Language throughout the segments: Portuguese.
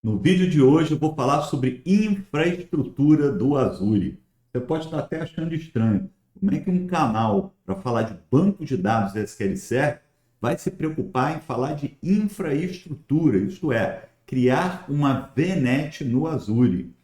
No vídeo de hoje eu vou falar sobre infraestrutura do Azure. Você pode estar até achando estranho. Como é que um canal para falar de banco de dados SQL Server vai se preocupar em falar de infraestrutura, isto é, criar uma VNet no Azure?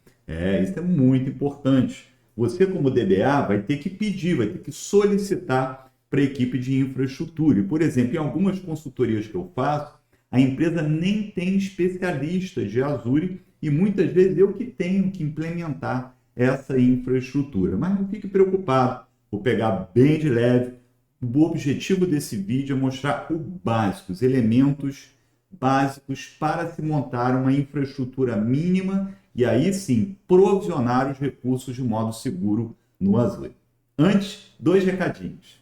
Isso é muito importante. Você, como DBA, vai ter que pedir, vai ter que solicitar para a equipe de infraestrutura. E, por exemplo, em algumas consultorias que eu faço, a empresa nem tem especialistas de Azure e muitas vezes eu que tenho que implementar essa infraestrutura. Mas não fique preocupado, vou pegar bem de leve. O objetivo desse vídeo é mostrar o básico, os elementos básicos para se montar uma infraestrutura mínima e aí sim provisionar os recursos de modo seguro no Azure. Antes, dois recadinhos.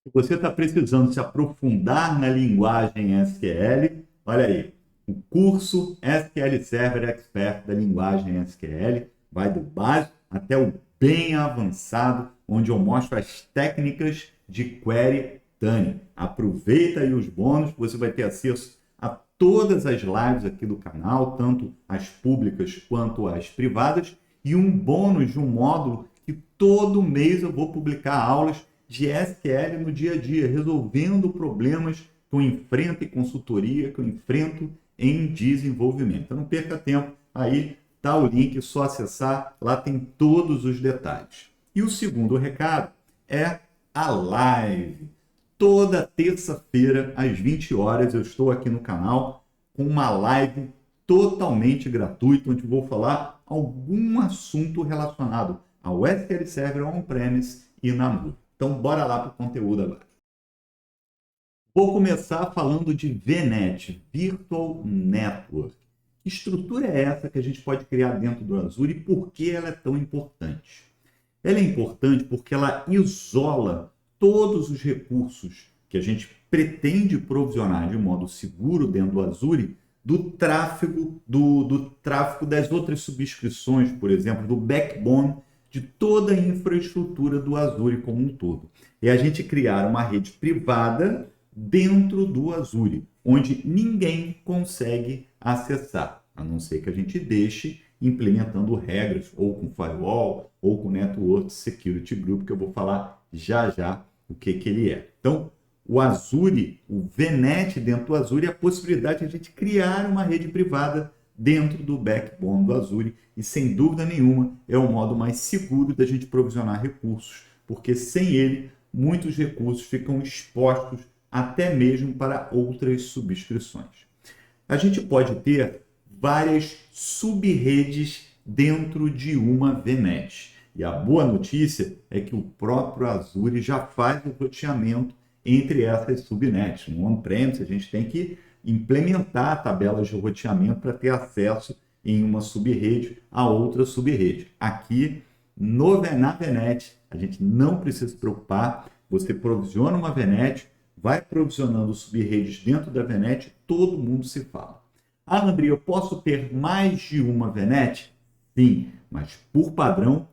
Se você está precisando se aprofundar na linguagem SQL, olha aí, o curso SQL Server Expert da linguagem SQL vai do básico até o bem avançado, onde eu mostro as técnicas de query tuning. Aproveita aí os bônus, você vai ter acesso a todas as lives aqui do canal, tanto as públicas quanto as privadas, e um bônus de um módulo que todo mês eu vou publicar aulas de SQL no dia a dia, resolvendo problemas que eu enfrento em consultoria, que eu enfrento em desenvolvimento. Então não perca tempo, aí está o link, é só acessar, lá tem todos os detalhes. E o segundo recado é a live. Toda terça-feira, às 20 horas, eu estou aqui no canal com uma live totalmente gratuita, onde vou falar algum assunto relacionado ao SQL Server On-Premise e na nuvem. Então, bora lá para o conteúdo agora. Vou começar falando de VNet, Virtual Network. Que estrutura é essa que a gente pode criar dentro do Azure e por que ela é tão importante? Ela é importante porque ela isola todos os recursos que a gente pretende provisionar de modo seguro dentro do Azure do tráfego, do tráfego das outras subscrições, por exemplo, do backbone de toda a infraestrutura do Azure como um todo. É a gente criar uma rede privada dentro do Azure, onde ninguém consegue acessar, a não ser que a gente deixe implementando regras, ou com firewall, ou com Network Security Group, que eu vou falar já já o que ele é. Então, o Azure, o VNet dentro do Azure, é a possibilidade de a gente criar uma rede privada dentro do backbone do Azure e, sem dúvida nenhuma, é o modo mais seguro da gente provisionar recursos, porque sem ele, muitos recursos ficam expostos até mesmo para outras subscrições. A gente pode ter várias sub-redes dentro de uma VNet. E a boa notícia é que o próprio Azure já faz o roteamento entre essas subnets. No on-premise, a gente tem que implementar tabelas de roteamento para ter acesso em uma sub-rede a outra sub-rede. Aqui, na VNet, a gente não precisa se preocupar. Você provisiona uma VNet, vai provisionando sub-redes dentro da VNet, todo mundo se fala. Ah, André, eu posso ter mais de uma VNet? Sim, mas por padrão,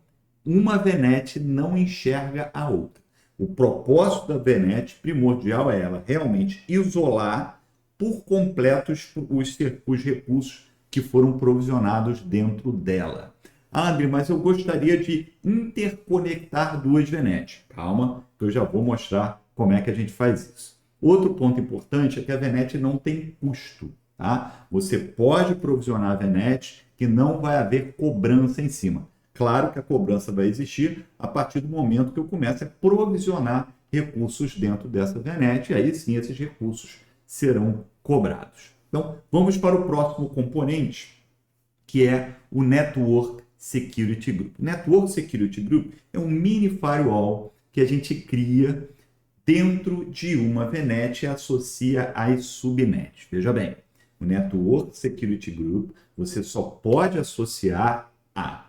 uma VNet não enxerga a outra. O propósito da VNet primordial é ela realmente isolar por completo os recursos que foram provisionados dentro dela. Ah, André, mas eu gostaria de interconectar duas VNets. Calma, que eu já vou mostrar como é que a gente faz isso. Outro ponto importante é que a VNet não tem custo. Tá? Você pode provisionar a VNet que não vai haver cobrança em cima. Claro que a cobrança vai existir a partir do momento que eu comece a provisionar recursos dentro dessa VNet, e aí sim esses recursos serão cobrados. Então, vamos para o próximo componente, que é o Network Security Group. O Network Security Group é um mini firewall que a gente cria dentro de uma VNet e associa às subnets. Veja bem, o Network Security Group você só pode associar a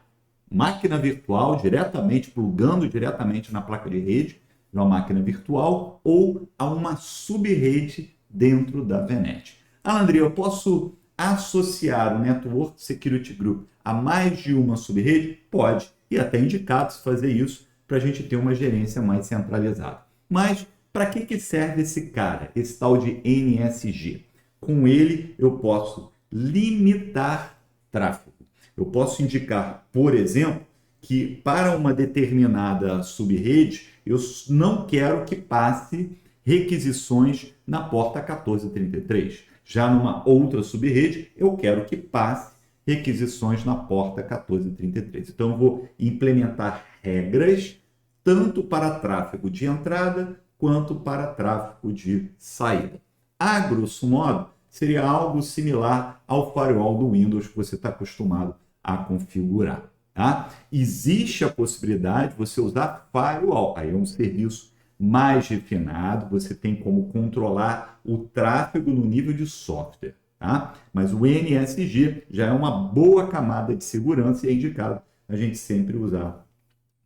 máquina virtual diretamente, plugando diretamente na placa de rede, de uma máquina virtual, ou a uma sub-rede dentro da VNet. Ah, André, eu posso associar o Network Security Group a mais de uma sub-rede? Pode, e até indicado se fazer isso para a gente ter uma gerência mais centralizada. Mas para que serve esse cara, esse tal de NSG? Com ele eu posso limitar tráfego. Eu posso indicar, por exemplo, que para uma determinada subrede, eu não quero que passe requisições na porta 1433. Já numa outra subrede, eu quero que passe requisições na porta 1433. Então, eu vou implementar regras tanto para tráfego de entrada quanto para tráfego de saída. A grosso modo, seria algo similar ao firewall do Windows que você está acostumado a configurar. Tá? Existe a possibilidade de você usar firewall, aí é um serviço mais refinado, você tem como controlar o tráfego no nível de software. Tá? Mas o NSG já é uma boa camada de segurança e é indicado a gente sempre usar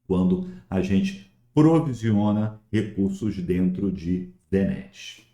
quando a gente provisiona recursos dentro de VNet.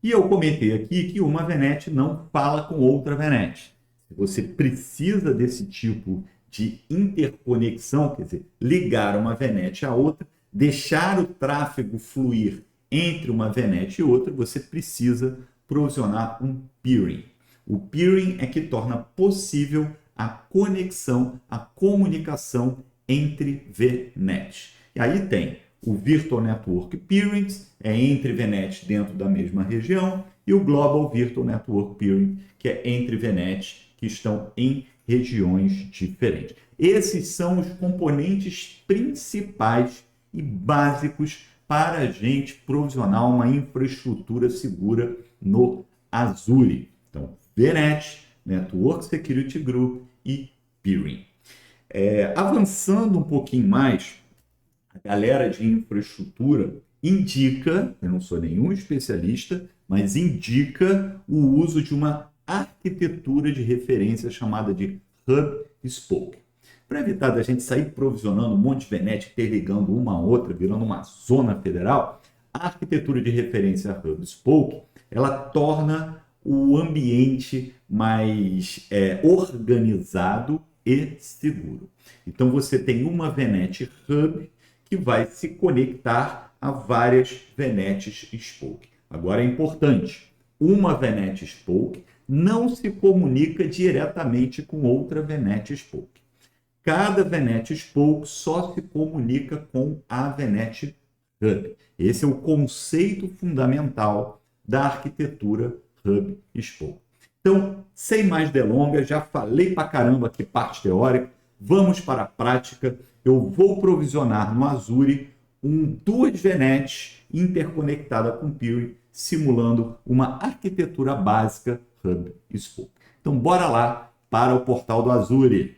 E eu comentei aqui que uma VNet não fala com outra VNet. Se você precisa desse tipo de interconexão, quer dizer, ligar uma VNet a outra, deixar o tráfego fluir entre uma VNet e outra, você precisa provisionar um peering. O peering é que torna possível a conexão, a comunicação entre VNets. E aí tem o Virtual Network Peering, é entre VNets dentro da mesma região, e o Global Virtual Network Peering, que é entre VNets que estão em regiões diferentes. Esses são os componentes principais e básicos para a gente provisionar uma infraestrutura segura no Azure. Então, VNet, Network Security Group e Peering. Avançando um pouquinho mais, a galera de infraestrutura indica, eu não sou nenhum especialista, mas indica o uso de uma arquitetura de referência chamada de Hub Spoke. Para evitar da gente sair provisionando um monte de VNet, interligando uma a outra, virando uma zona federal, a arquitetura de referência Hub Spoke, ela torna o ambiente mais organizado e seguro. Então você tem uma VNet Hub que vai se conectar a várias VNets Spoke. Agora é importante, uma VNet Spoke não se comunica diretamente com outra VNet Spoke. Cada VNet Spoke só se comunica com a VNet Hub. Esse é o conceito fundamental da arquitetura Hub Spoke. Então, sem mais delongas, já falei pra caramba aqui parte teórica, vamos para a prática. Eu vou provisionar no Azure duas VNets interconectadas com Peering, simulando uma arquitetura básica Hub Spoke. Então, bora lá para o portal do Azure.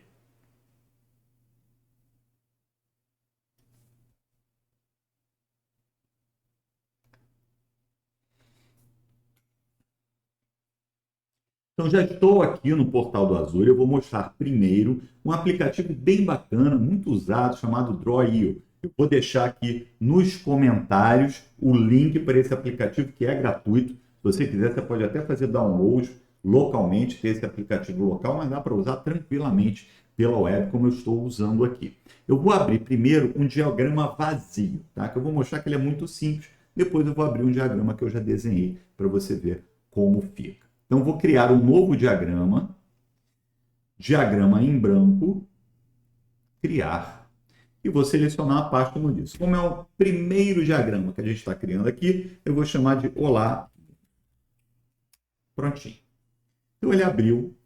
Então, já estou aqui no portal do Azure. Eu vou mostrar primeiro um aplicativo bem bacana, muito usado, chamado Draw.io. Eu vou deixar aqui nos comentários o link para esse aplicativo, que é gratuito. Se você quiser, você pode até fazer download localmente, ter esse aplicativo local, mas dá para usar tranquilamente pela web, como eu estou usando aqui. Eu vou abrir primeiro um diagrama vazio, tá? Que eu vou mostrar que ele é muito simples. Depois eu vou abrir um diagrama que eu já desenhei para você ver como fica. Então, vou criar um novo diagrama em branco, criar, e vou selecionar a pasta como disse. Como é o primeiro diagrama que a gente está criando aqui, eu vou chamar de Olá. Prontinho. Então, ele abriu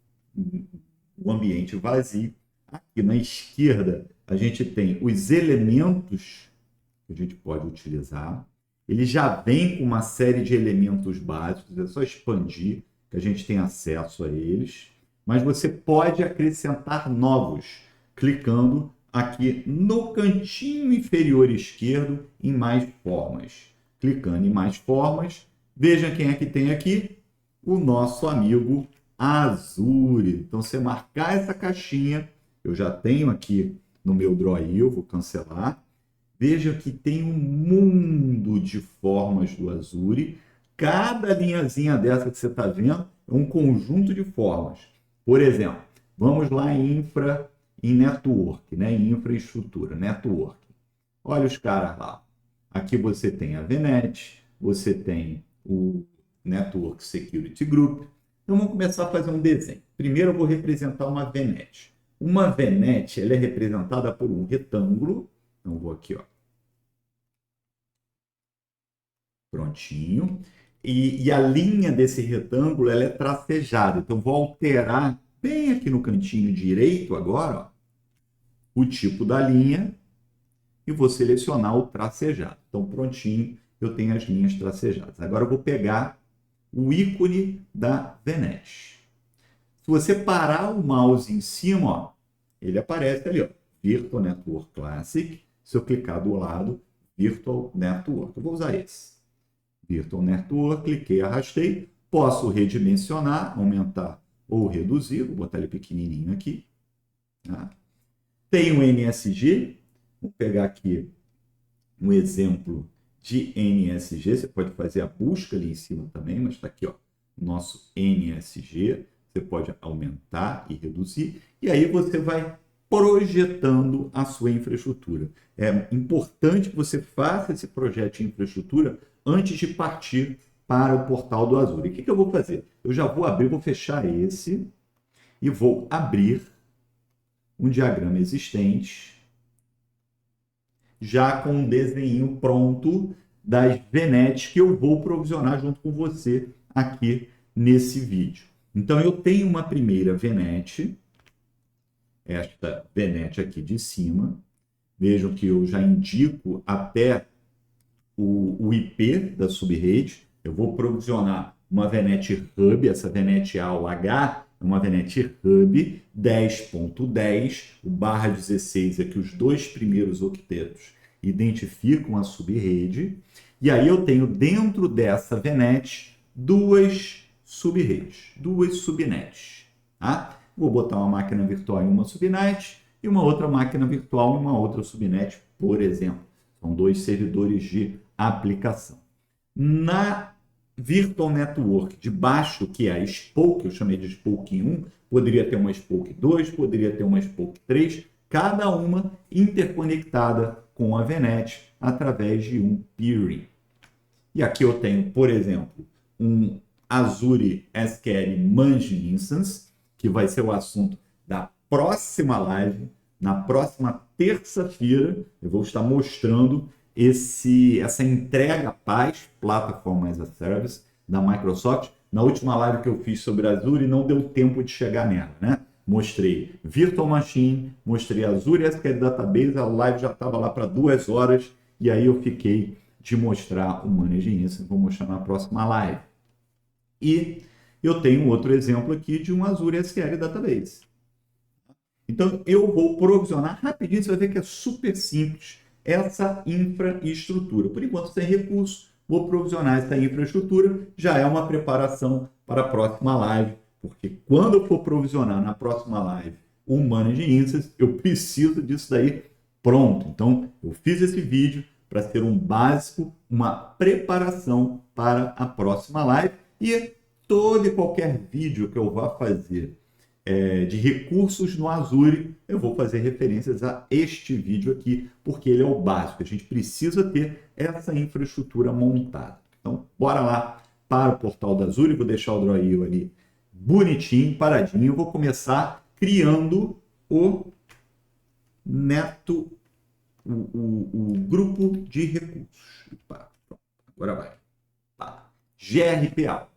o ambiente vazio. Aqui na esquerda, a gente tem os elementos que a gente pode utilizar. Ele já vem com uma série de elementos básicos, é só expandir que a gente tem acesso a eles, mas você pode acrescentar novos, clicando aqui no cantinho inferior esquerdo em mais formas. Clicando em mais formas, veja quem é que tem aqui, o nosso amigo Azure. Então, você marcar essa caixinha, eu já tenho aqui no meu Draw.io, vou cancelar. Veja que tem um mundo de formas do Azure. Cada linhazinha dessa que você está vendo é um conjunto de formas. Por exemplo, vamos lá em network, né? Em infraestrutura, network. Olha os caras lá. Aqui você tem a VNet, você tem o Network Security Group, Então vamos começar a fazer um desenho. Primeiro eu vou representar uma VNet. Uma VNet, ela é representada por um retângulo. Então eu vou aqui, ó. Prontinho. E a linha desse retângulo, ela é tracejada. Então vou alterar bem aqui no cantinho direito agora, ó, o tipo da linha e vou selecionar o tracejado. Então prontinho, eu tenho as linhas tracejadas. Agora eu vou pegar o ícone da VNet. Se você parar o mouse em cima, ó, ele aparece ali, ó, Virtual Network Classic. Se eu clicar do lado, Virtual Network. Eu vou usar esse. Virtual Network, cliquei, arrastei. Posso redimensionar, aumentar ou reduzir. Vou botar ele pequenininho aqui. Tá? Tem o NSG. Vou pegar aqui um exemplo de NSG. Você pode fazer a busca ali em cima também, mas está aqui, ó, nosso NSG. Você pode aumentar e reduzir. E aí você vai projetando a sua infraestrutura. É importante que você faça esse projeto de infraestrutura antes de partir para o portal do Azure. E o que eu vou fazer? Eu já vou abrir, vou fechar esse e vou abrir um diagrama existente já com um desenho pronto das VNets que eu vou provisionar junto com você aqui nesse vídeo. Então, eu tenho uma primeira VNet, esta VNet aqui de cima. Vejam que eu já indico até o IP da subrede. Eu vou provisionar uma VNet Hub, essa VNet AUH é uma VNet Hub 10.10, o /16 é que os dois primeiros octetos identificam a subrede. E aí eu tenho dentro dessa VNet duas subredes, duas subnets. Tá? Vou botar uma máquina virtual em uma subnet e uma outra máquina virtual em uma outra subnet, por exemplo. São dois servidores de aplicação. Na Virtual Network de baixo, que é a Spoke, eu chamei de Spoke 1, poderia ter uma Spoke 2, poderia ter uma Spoke 3, cada uma interconectada com a VNet através de um peering. E aqui eu tenho, por exemplo, um Azure SQL Management Instance, que vai ser o assunto da próxima live. Na próxima terça-feira, eu vou estar mostrando essa entrega PaaS, Platform as a Service, da Microsoft. Na última live que eu fiz sobre Azure, não deu tempo de chegar nela, né? Mostrei Virtual Machine, mostrei Azure SQL Database, a live já estava lá para 2 horas, e aí eu fiquei de mostrar o Managing Instance, vou mostrar na próxima live. E eu tenho outro exemplo aqui de um Azure SQL Database. Então, eu vou provisionar rapidinho, você vai ver que é super simples essa infraestrutura. Por enquanto, sem recurso, vou provisionar essa infraestrutura. Já é uma preparação para a próxima live, porque quando eu for provisionar na próxima live o Managing Instance, eu preciso disso daí pronto. Então, eu fiz esse vídeo para ser um básico, uma preparação para a próxima live. E todo e qualquer vídeo que eu vá fazer de recursos no Azure, eu vou fazer referências a este vídeo aqui, porque ele é o básico. A gente precisa ter essa infraestrutura montada. Então, bora lá para o portal do Azure. Vou deixar o Draw.io ali bonitinho, paradinho. Eu vou começar criando o grupo de recursos. Agora vai. GRPA.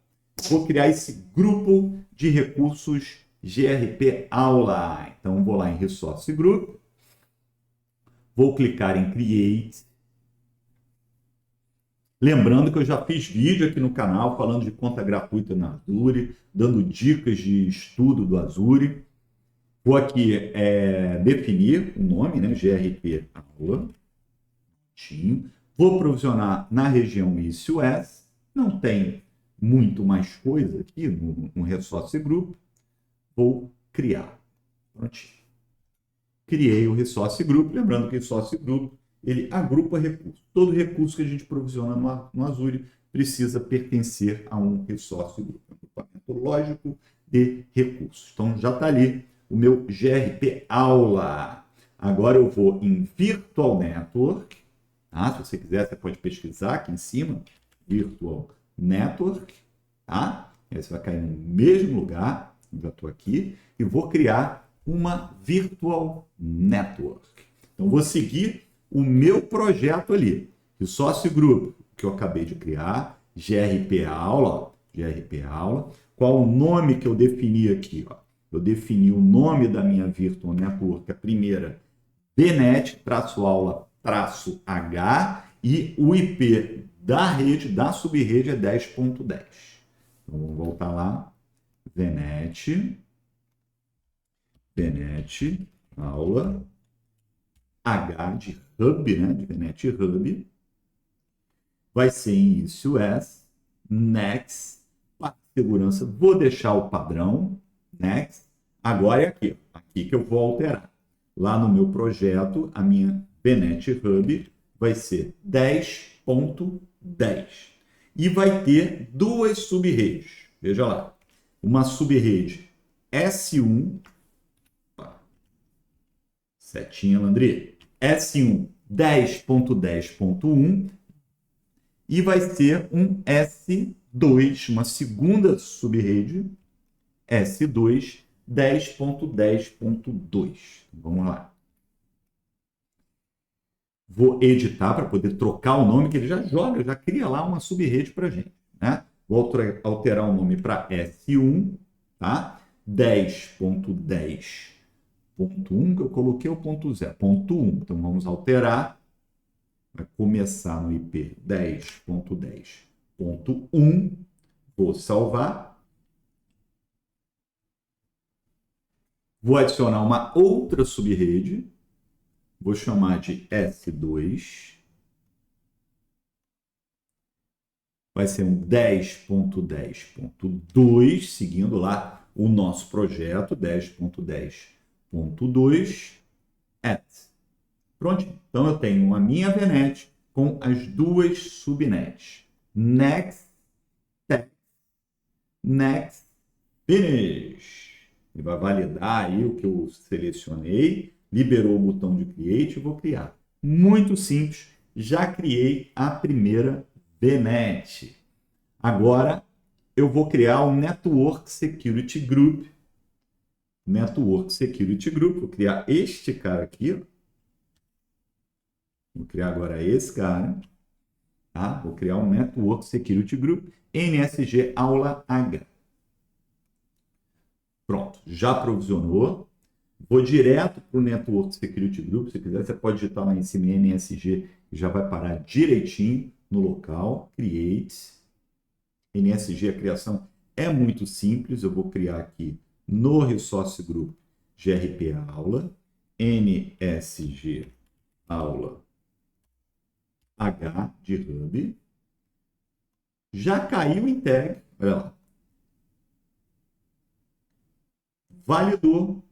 Vou criar esse grupo de recursos GRP Aula. Então, vou lá em Resource Group, vou clicar em Create. Lembrando que eu já fiz vídeo aqui no canal falando de conta gratuita na Azure, dando dicas de estudo do Azure. Vou aqui definir o nome, né? GRP Aula. Vou provisionar na região ICUS. Não tem muito mais coisa aqui no Resource Group. Vou criar. Prontinho. Criei o Resource Group. Lembrando que o Resource Group ele agrupa recursos. Todo recurso que a gente provisiona no Azure precisa pertencer a um Resource Group. Um agrupamento lógico de recursos. Então, já está ali o meu GRP Aula. Agora eu vou em Virtual Network. Tá? Se você quiser, você pode pesquisar aqui em cima. Virtual Network. Tá? E aí você vai cair no mesmo lugar, já estou aqui, e vou criar uma Virtual Network. Então, vou seguir o meu projeto ali, o sócio grupo que eu acabei de criar, GRP Aula, ó, GRP Aula. Qual o nome que eu defini aqui? Ó? Eu defini o nome da minha Virtual Network, a primeira, VNet-aula-H, e o IP da rede, da subrede, é 10.10. Então, vamos voltar lá. VNet, aula, H de Hub, né? De VNet Hub. Vai ser início S, next, para segurança, vou deixar o padrão, next. Agora é aqui, aqui que eu vou alterar. Lá no meu projeto, a minha VNet Hub vai ser 10.10. E vai ter duas subredes. Veja lá. Uma subrede S1, setinha, Landry, S1 10.10.1 e vai ser um S2, uma segunda subrede, S2 10.10.2. Vamos lá. Vou editar para poder trocar o nome, que ele já joga, já cria lá uma subrede para a gente. Né? Vou alterar o nome para S1, tá? 10.10.1, que eu coloquei o ponto 0, ponto 1. Então, vamos alterar. Vai começar no IP 10.10.1. Vou salvar. Vou adicionar uma outra subrede. Vou chamar de S2. Vai ser um 10.10.2, seguindo lá o nosso projeto, 10.10.2. Pronto. Então, eu tenho a minha VNet com as duas subnets. Next, text, next, finish. Ele vai validar aí o que eu selecionei, liberou o botão de create e vou criar. Muito simples, já criei a primeira VNet. Agora, eu vou criar um Network Security Group. Network Security Group, vou criar este cara aqui, ó. Vou criar agora esse cara. Tá? Vou criar um Network Security Group, NSG Aula H. Pronto, já provisionou. Vou direto para o Network Security Group. Se quiser, você pode digitar lá em cima NSG e já vai parar direitinho no local. Create. NSG, a criação é muito simples. Eu vou criar aqui no Resource Group GRP Aula, NSG Aula H de Hub. Já caiu em tag. Olha lá. Validou.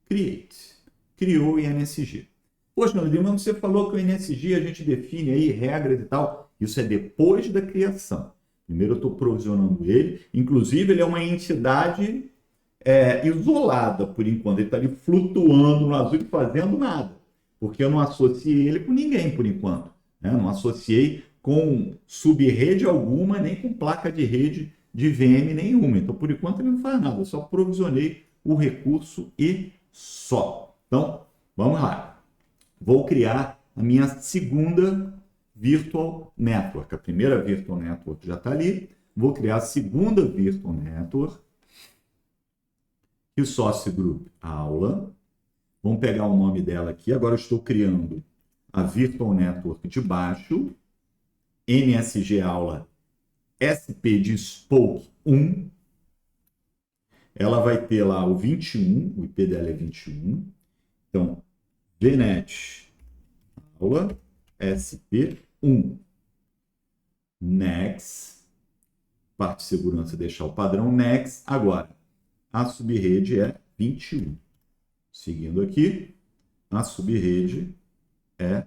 Create. Criou o INSG. Poxa, Leandro, mas você falou que o INSG a gente define aí regras e tal. Isso é depois da criação. Primeiro eu estou provisionando ele. Inclusive, ele é uma entidade isolada, por enquanto. Ele está ali flutuando no azul e fazendo nada. Porque eu não associei ele com ninguém, por enquanto. Né? Não associei com subrede alguma, nem com placa de rede de VM nenhuma. Então, por enquanto, ele não faz nada. Eu só provisionei o recurso e só. Então, vamos lá. Vou criar a minha segunda Virtual Network. A primeira Virtual Network já está ali. Vou criar a segunda Virtual Network. E o Source Group Aula. Vamos pegar o nome dela aqui. Agora eu estou criando a Virtual Network de baixo. NSG Aula SP de Spoke 1. Ela vai ter lá o 21, o IP dela é 21. Então, VNet Aula SP1. Next. Parte de segurança, deixar o padrão Next. Agora, a subrede é 21. Seguindo aqui, a subrede é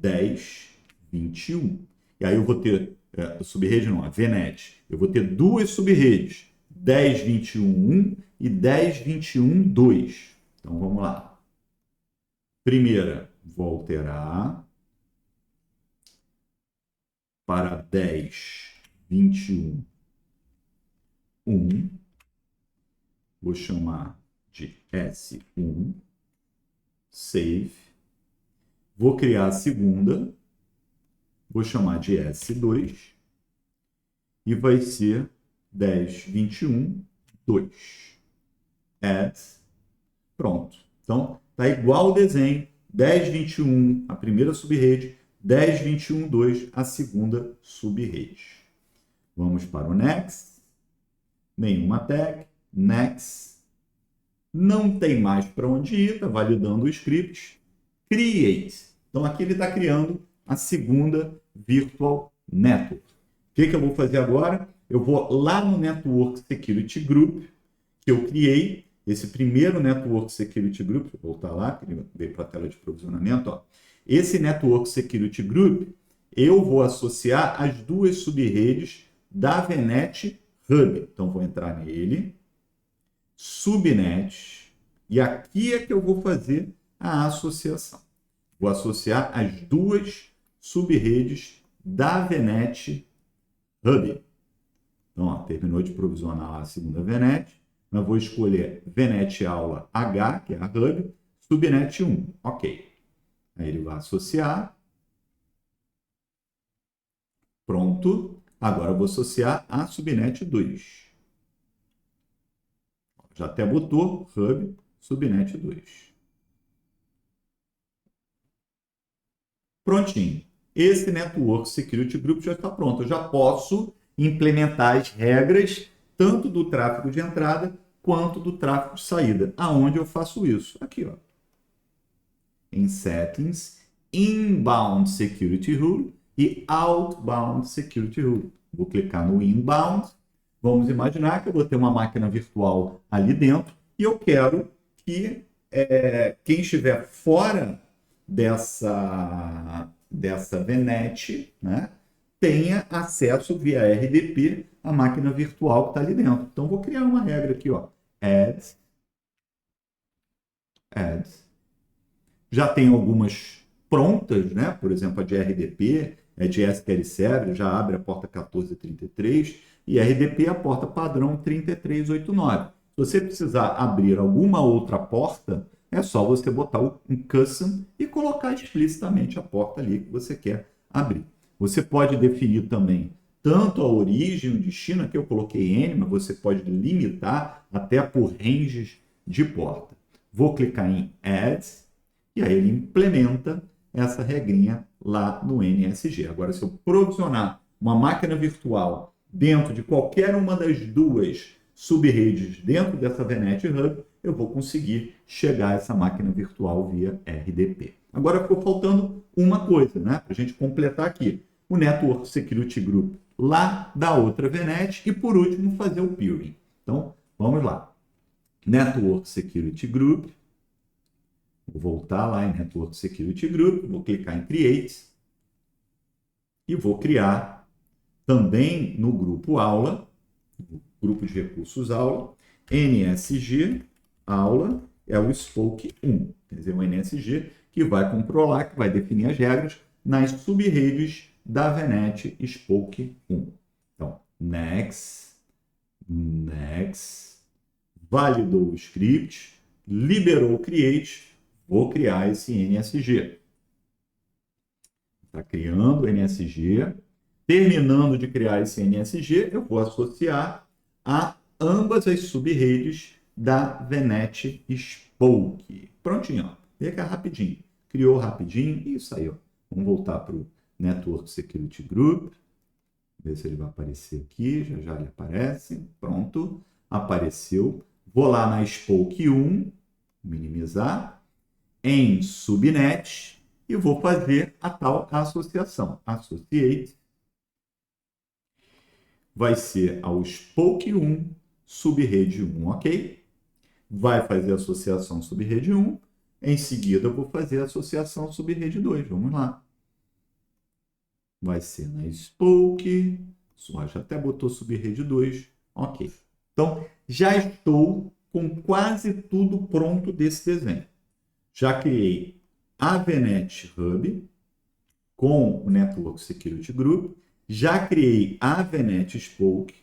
10.21. E aí eu vou ter, subrede não, a VNet. Eu vou ter duas subredes, 10.21.1 e 10.21.2. Então, vamos lá. Primeira, vou alterar para 10.21.2. 1, vou chamar de S1, save, vou criar a segunda, vou chamar de S2, e vai ser 10.21.2. Add, pronto. Então, tá igual o desenho, 10.21, a primeira subrede, 10.21.2, a segunda subrede. Vamos para o next. Nenhuma tag. Next. Não tem mais para onde ir, está validando o script. Create. Então, aqui ele está criando a segunda Virtual Network. O que eu vou fazer agora? Eu vou lá no Network Security Group, que eu criei, esse primeiro Network Security Group, vou voltar lá, que ele veio para a tela de provisionamento. Ó. Esse Network Security Group, eu vou associar as duas subredes da VNet Hub. Então, vou entrar nele, subnet, e aqui é que eu vou fazer a associação. Vou associar as duas subredes da VNet Hub. Então, ó, terminou de provisionar a segunda VNet, mas vou escolher VNet Aula H, que é a Hub, subnet 1. Ok. Aí ele vai associar. Pronto. Agora eu vou associar a subnet 2. Já até botou Hub, subnet 2. Prontinho. Esse Network Security Group já está pronto. Eu já posso implementar as regras tanto do tráfego de entrada quanto do tráfego de saída. Aonde eu faço isso? Aqui, ó. Em Settings, Inbound Security Rule e Outbound Security Rule. Vou clicar no Inbound. Vamos imaginar que eu vou ter uma máquina virtual ali dentro e eu quero que quem estiver fora dessa VNet, né, tenha acesso via RDP à máquina virtual que está ali dentro. Então, vou criar uma regra aqui, ó. Add. Já tem algumas prontas, né? Por exemplo, a de RDP, é de SQL Server, já abre a porta 1433, e RDP é a porta padrão 3389. Se você precisar abrir alguma outra porta, é só você botar um custom e colocar explicitamente a porta ali que você quer abrir. Você pode definir também tanto a origem e o destino, aqui eu coloquei N, mas você pode limitar até por ranges de porta. Vou clicar em Add, e aí ele implementa essa regrinha lá no NSG. Agora, se eu provisionar uma máquina virtual dentro de qualquer uma das duas subredes dentro dessa VNet Hub, eu vou conseguir chegar a essa máquina virtual via RDP. Agora ficou faltando uma coisa, né? Para a gente completar aqui. O Network Security Group lá da outra VNet e, por último, fazer o peering. Então, vamos lá. Network Security Group. Vou voltar lá em Network Security Group, vou clicar em Create e vou criar também no grupo aula, grupo de recursos aula, NSG aula é o Spoke 1, quer dizer, um NSG que vai controlar, que vai definir as regras nas subredes da VNet Spoke 1. Então, next, validou o script, liberou o create, vou criar esse NSG. Está criando o NSG. Terminando de criar esse NSG, eu vou associar a ambas as subredes da VNet Spoke. Prontinho, ó. Vê que é rapidinho. Criou rapidinho. Isso aí, ó. Vamos voltar para o Network Security Group. Ver se ele vai aparecer aqui. Já já ele aparece. Pronto. Apareceu. Vou lá na Spoke 1. Minimizar. Em subnet e vou fazer a tal associação. Associate vai ser ao Spoke 1, subrede 1, ok? Vai fazer a associação subrede 1. Em seguida, eu vou fazer a associação subrede 2. Vamos lá. Vai ser na Spoke. Já até botou subrede 2. Ok. Então, já estou com quase tudo pronto desse desenho. Já criei a VNet Hub com o Network Security Group, já criei a VNet Spoke,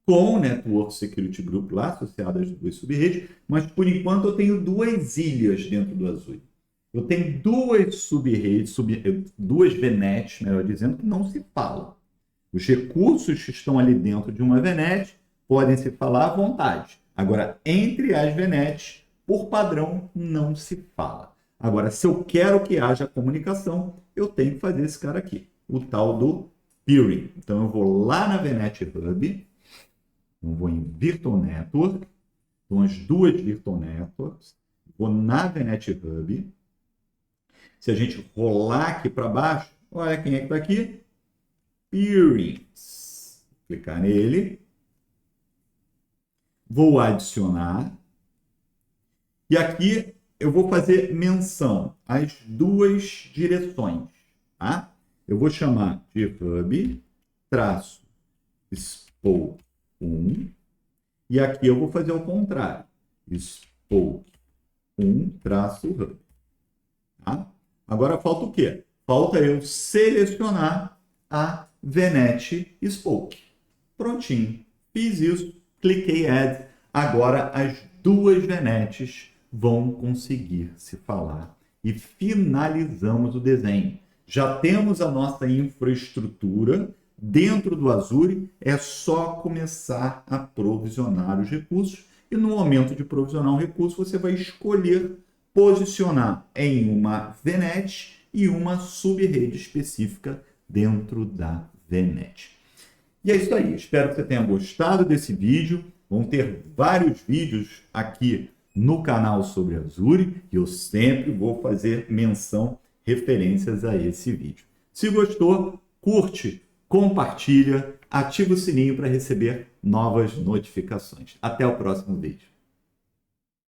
com o Network Security Group lá associado às duas subredes, mas por enquanto eu tenho duas ilhas dentro do Azure. Eu tenho duas subredes, duas VNets, melhor dizendo, que não se falam. Os recursos que estão ali dentro de uma VNet podem se falar à vontade. Agora, entre as VNets, por padrão, não se fala. Agora, se eu quero que haja comunicação, eu tenho que fazer esse cara aqui, o tal do peering. Então, eu vou lá na VNet Hub, eu vou em Virtual Network, então as duas Virtual Networks, vou na VNet Hub. Se a gente rolar aqui para baixo, olha quem é que está aqui. Peerings. Clicar nele. Vou adicionar. E aqui eu vou fazer menção às duas direções. Tá? Eu vou chamar de hub-spoke 1. E aqui eu vou fazer o contrário. Spoke 1-hub. Tá? Agora falta o quê? Falta eu selecionar a VNet Spoke. Prontinho. Fiz isso, cliquei Add. Agora as duas VNets vão conseguir se falar. E finalizamos o desenho. Já temos a nossa infraestrutura dentro do Azure. É só começar a provisionar os recursos. E no momento de provisionar um recurso, você vai escolher posicionar em uma VNet e uma subrede específica dentro da VNet. E é isso aí. Espero que você tenha gostado desse vídeo. Vão ter vários vídeos aqui no canal sobre Azure e eu sempre vou fazer menção, referências a esse vídeo. Se gostou, curte, compartilha, ativa o sininho para receber novas notificações. Até o próximo vídeo.